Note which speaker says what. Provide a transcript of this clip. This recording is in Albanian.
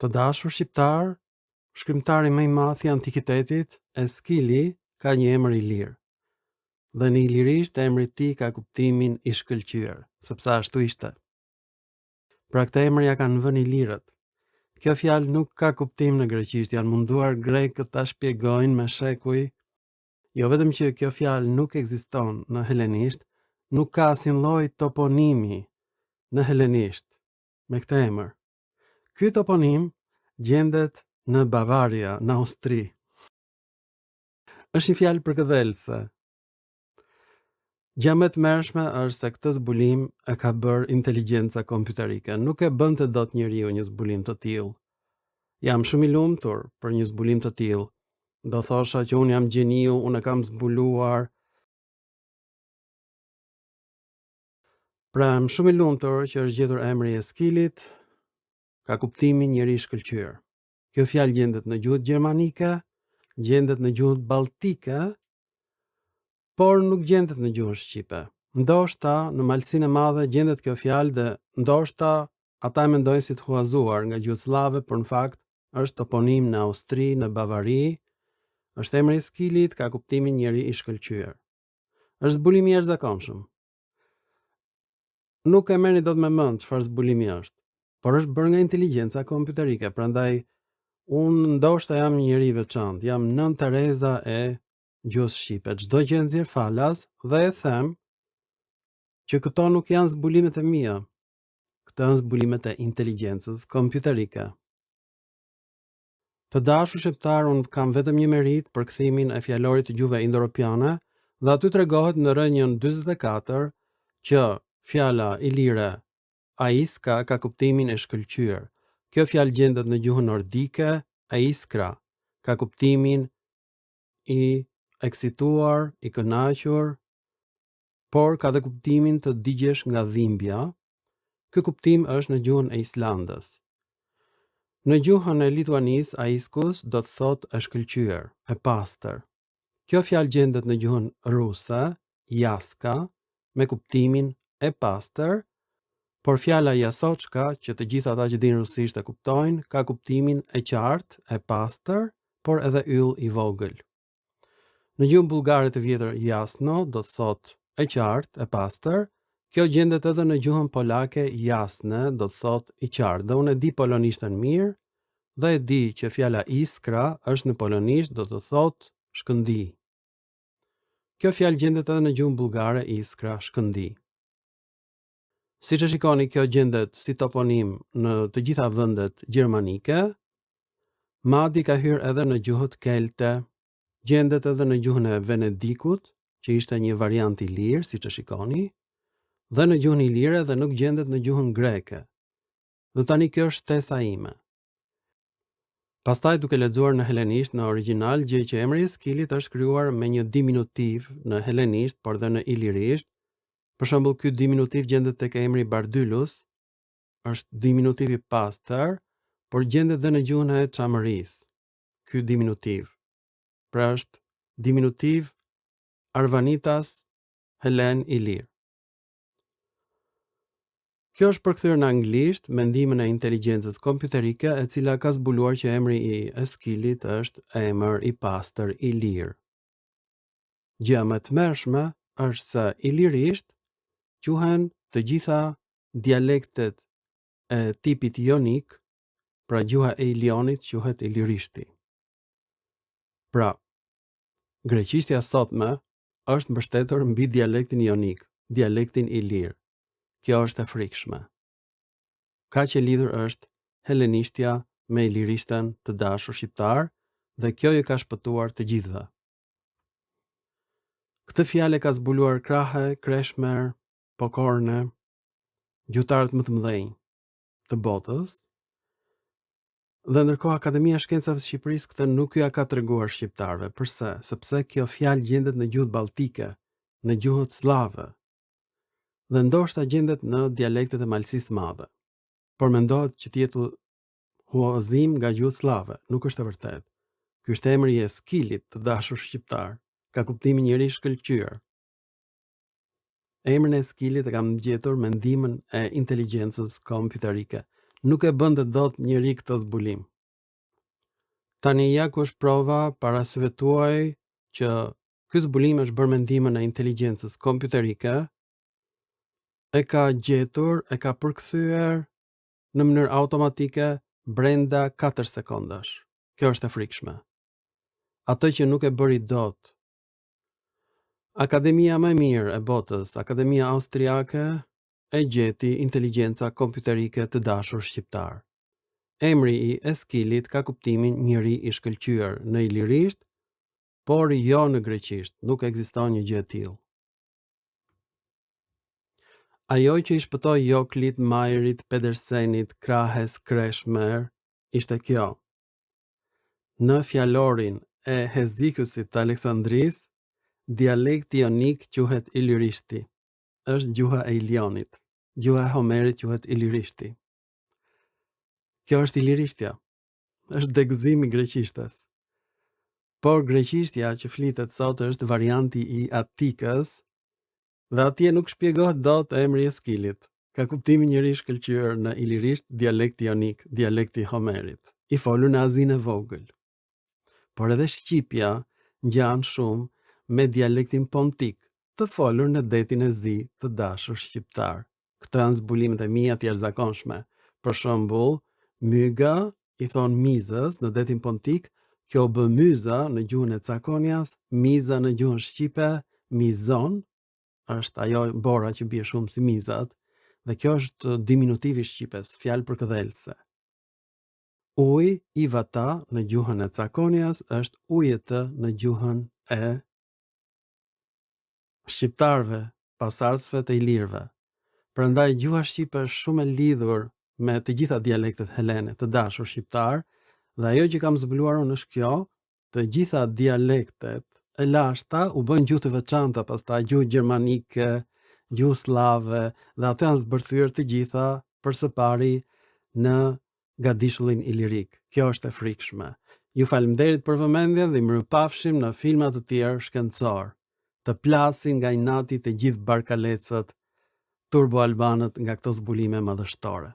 Speaker 1: Të dashur shqiptar, shkrimtari më i madh i antikitetit, Eskili, ka një emër i lirë. Dhe në ilirisht emri i tij ka kuptimin i shkëlqyer, sepse ashtu ishte. Pra këtë emër ja kanë vënë ilirët. Kjo fjalë nuk ka kuptim në greqisht, janë munduar grekët ta shpjegojnë me shekuj. Jo vetëm që kjo fjalë nuk ekziston në helenisht, nuk ka asnjë lloj toponimi në helenisht me këtë emër. Ky toponim gjendet në Bavaria, në Austri. Është një fjalë përkëdhelëse. Gjë më e tmerrshme është se këtë zbulim e ka bërë inteligjenca kompjuterike. Nuk e bënte dot njeriu një zbulim të tillë. Jam shumë i lumtur për një zbulim të tillë. Do thosha që unë jam gjeniu, unë e kam zbuluar. Pra, jam shumë i lumtur që është gjetur emri i Eskilit, ka kuptimin njeri i shkëlqyer. Kjo fjalë gjendet në gjuhën gjermanike, gjendet në gjuhën baltike, por nuk gjendet në gjuhën shqipe. Ndoshta në malsinë e madhe gjendet kjo fjalë dhe ndoshta ata e mendojnë si të huazuar nga gjuhë slave, por në fakt është toponim në Austri, në Bavari. Është emri i Eskilit, ka kuptimin njeri i shkëlqyer. Është zbulim i jashtëzakonshëm. Nuk e merrni dot me mend çfarë zbulimi është, por është bërë nga inteligjenca kompjuterike, prandaj unë ndoshta jam një njeri i veçantë, jam nën Tereza e gjuhës shqipe. Çdo gjë nxjerr falas dhe e them që këto nuk janë zbulimet e mia. Këto janë zbulimet e inteligjencës kompjuterike. Të dashur shqiptar, unë kam vetëm një merit për kthimin e fjalorit të gjuhëve indo-europiane dhe aty tregohet në rrënjën 44 që fjala ilire aiska ka kuptimin e shkëlqyer. Kjo fjalë gjendet në gjuhën nordike, aiskra ka kuptimin i eksituar, i kënaqur, por ka dhe kuptimin të digjesh nga dhimbja. Ky kuptim është në gjuhën e Islandës. Në gjuhën e Lituanis, aiskus do të thotë e shkëlqyer, e pastër. Kjo fjalë gjendet në gjuhën ruse, jaska, me kuptimin e pastër, por fjala jasochka, që të gjithë ata që dinë rusisht e kuptojnë, ka kuptimin e qartë, e pastër, por edhe yll i vogël. Në gjuhën bullgare të vjetër jasno do të thotë e qartë, e pastër. Kjo gjendet edhe në gjuhën polake jasne, do të thotë i qartë. Dhe unë e di polonishtën mirë dhe e di që fjala iskra është në polonisht do të thotë shkëndi. Kjo fjalë gjendet edhe në gjuhën bullgare iskra, shkëndi. Siç e shikoni, kjo gjendet si toponim në të gjitha vendet gjermanike. Madje ka hyrë edhe në gjuhët kelte. Gjendet edhe në gjuhën e Venedikut, që ishte një variant i lirë, siç e shikoni, dhe në gjuhën ilire dhe nuk gjendet në gjuhën greke. Dhe tani kjo është shtesa ime. Pastaj duke lexuar në helenisht në origjinal, gjej që emri i Eskilit është krijuar me një diminutiv në helenisht, por dhe në ilirisht. Për shembull, ky diminutiv gjendet tek emri Bardylus, është diminutiv i pastër, por gjendet edhe në gjuhën e Çamërisë. Ky diminutiv. Pra është diminutiv Arvanitas Helen Ilir. Kjo është përkthyer në anglisht me ndihmën e inteligjencës kompjuterike, e cila ka zbuluar që emri i Eskilit është emër i pastër i lirë. Gjëja më e tmerrshme është se ilirisht quhen të gjitha dialektet e tipit jonik, pra gjuha e Ilionit quhet ilirishti. Pra, greqishtja sotme është mbështetur mbi dialektin jonik, dialektin ilir. Kjo është e frikshme. Kaq e lidhur është helenishtja me ilirishtën të dashur shqiptar dhe kjo ju ka shpëtuar të gjithëve. Këtë fjalë ka zbuluar Krahe, Kreshmer, Pokorne, gjuhëtarët më të mëdhenj të botës. Dhe ndërkohë Akademia e Shkencave të Shqipërisë këtë nuk ja ka treguar shqiptarëve. Përse? Sepse kjo fjalë gjendet në gjuhët baltike, në gjuhët slave. Dhe ndoshta gjendet në dialektet e Malësisë Madhe. Por mendohet që të jetë huazim nga gjuhët slave, nuk është e vërtetë. Ky është emri i Eskilit të dashur shqiptar, ka kuptimin njeri i shkëlqyer. Emrin e Eskilit e kam gjetur me ndihmën e inteligjencës kompjuterike. nuk e bënte dot njëri këtë zbulim. Tani ja ku është prova para syve tuaj që ky zbulim është bërë me ndihmën e inteligjencës kompjuterike, e ka gjetur, e ka përkthyer në mënyrë automatike brenda 4 sekondash. Kjo është e frikshme. Atë që nuk e bëri dot. Akademia më e mirë e botës, Akademia Austriake, e gjeti inteligjenca kompjuterike të dashur shqiptar. Emri i Eskillit ka kuptimin njeri i shkëlqyer në ilirisht, por jo në greqisht, nuk ekziston një gjë e tillë. Ajo që i shpëtoi Joklit, Majrit, Pedersenit, Krahes, Kreshmer, ishte kjo. Në fjalorin e Hezikusit të Aleksandris, dialekti jonik quhet ilirishti. Është gjuha e Ilionit. Gjuha e Homerit quhet ilirishti. Kjo është ilirishtja. Është degëzimi i greqishtes. Por greqishtja që flitet sot është varianti i Atikës, dhe atje nuk shpjegohet dot emri i Eskillit. Ka kuptimin njëri i shkëlqyer në ilirisht, dialekti jonik, dialekti i Homerit, i folur në Azinë e vogël. Por edhe shqipja ngjan shumë me dialektin pontik, të folur në detin e zi të dashur shqiptar. Këto janë zbulimet e mia të jashtëzakonshme. Për shembull, myga i thon mizës në detin pontik, kjo bë myza në gjuhën e Cakonjas, miza në gjuhën shqipe, mizon, është ajo bora që bie shumë si mizat, dhe kjo është diminutivi shqipes, fjalë përkëdhelëse. Uj i vata në gjuhën e Cakonjas është ujete në gjuhën e shqiptarve, pasardhësve të ilirëve. Prandaj gjuha shqipe është shumë e lidhur me të gjitha dialektet helene të dashur shqiptar, dhe ajo që kam zbuluar unë është kjo, të gjitha dialektet e lashta u bën gjuhë të veçanta, pastaj gjuhë gjermanike, gjuhë slave, dhe ato janë zbërthyer të gjitha përsëpari në gadishullin ilirik. Kjo është e frikshme. Ju faleminderit për vëmendjen dhe mirupafshim në filma të tjerë shkencor. Të plasin nga inati të gjithë barkalecët turbo-albanët nga këto zbulime madhështore.